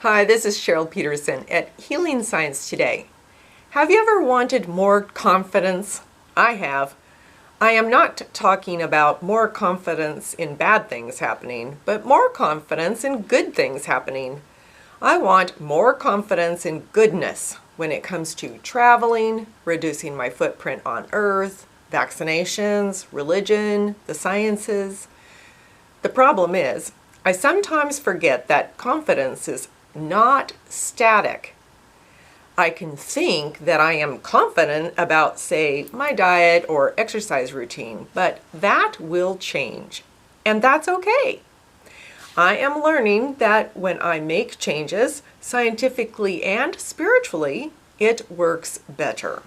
Hi, this is Cheryl Peterson at Healing Science Today. Have you ever wanted more confidence? I have. I am not talking about more confidence in bad things happening, but more confidence in good things happening. I want more confidence in goodness when it comes to traveling, reducing my footprint on Earth, vaccinations, religion, the sciences. The problem is, I sometimes forget that confidence is not static. I can think that I am confident about, say, my diet or exercise routine, but that will change, and that's okay. I am learning that when I make changes, scientifically and spiritually, it works better.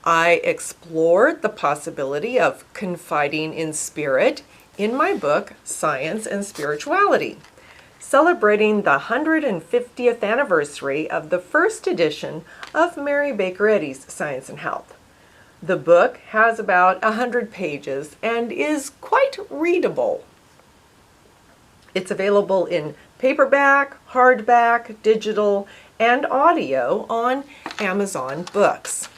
I explored the possibility of confiding in spirit in my book, Science and Spirituality, celebrating the 150th anniversary of the first edition of Mary Baker Eddy's Science and Health. The book has about 100 pages and is quite readable. It's available in paperback, hardback, digital, and audio on Amazon Books.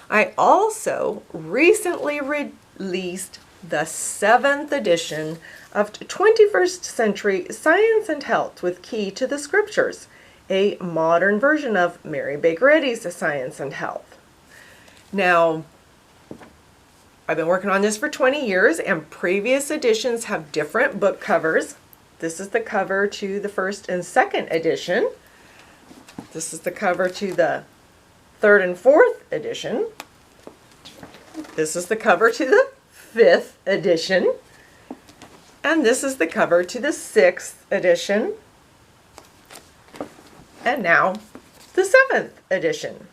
I also recently released the 7th edition of 21st Century Science and Health with Key to the Scriptures, a modern version of Mary Baker Eddy's Science and Health. Now, I've been working on this for 20 years, and previous editions have different book covers. This is the cover to the first and second edition. This is the cover to the third and fourth edition. This is the cover to the 5th edition. And this is the cover to the 6th edition. And now the 7th edition.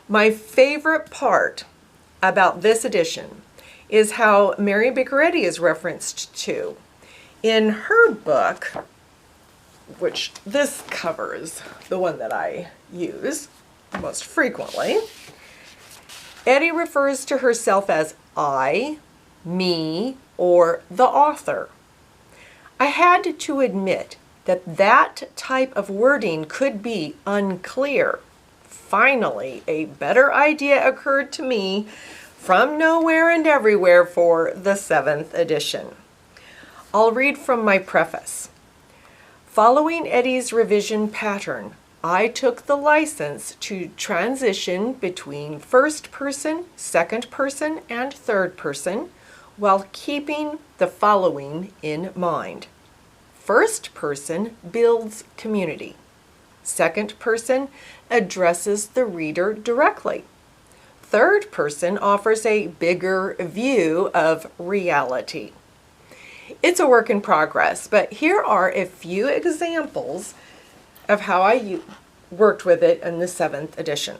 My favorite part about this edition is how Mary Baker Eddy is referenced to. In her book, which this covers, the one that I use most frequently, Eddy refers to herself as I, me, or the author. I had to admit that that type of wording could be unclear. Finally, a better idea occurred to me from nowhere and everywhere for the 7th edition. I'll read from my preface. Following Eddy's revision pattern, I took the license to transition between first person, second person, and third person while keeping the following in mind. First person builds community. Second person addresses the reader directly. Third person offers a bigger view of reality. It's a work in progress, but here are a few examples of how I worked with it in the 7th edition.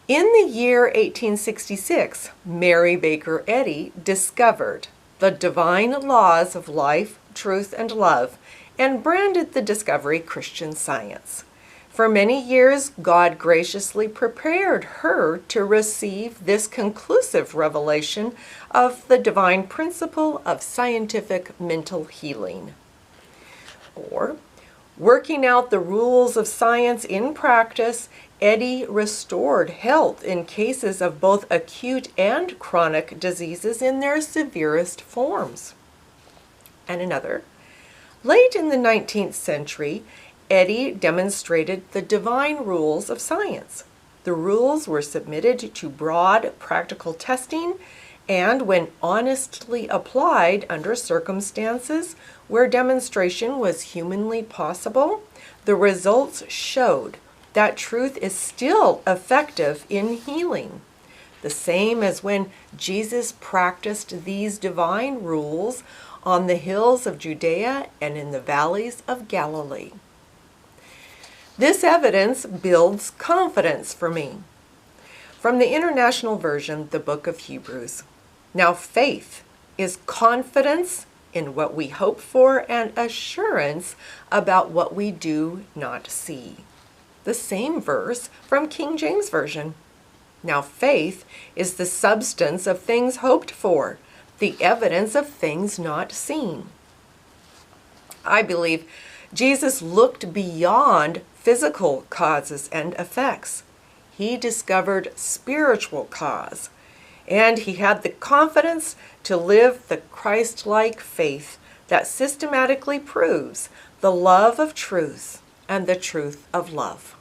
In the year 1866, Mary Baker Eddy discovered the divine laws of life, truth, and love, and branded the discovery Christian Science. For many years, God graciously prepared her to receive this conclusive revelation of the divine principle of scientific mental healing. Or, working out the rules of science in practice, Eddy restored health in cases of both acute and chronic diseases in their severest forms. And another. Late in the 19th century, Eddy demonstrated the divine rules of science. The rules were submitted to broad practical testing, and when honestly applied under circumstances where demonstration was humanly possible, the results showed that truth is still effective in healing. The same as when Jesus practiced these divine rules on the hills of Judea and in the valleys of Galilee. This evidence builds confidence for me. From the International Version, the Book of Hebrews. Now faith is confidence in what we hope for and assurance about what we do not see. The same verse from King James Version. Now faith is the substance of things hoped for, the evidence of things not seen. I believe Jesus looked beyond physical causes and effects. He discovered spiritual cause, and he had the confidence to live the Christ-like faith that systematically proves the love of truth and the truth of love.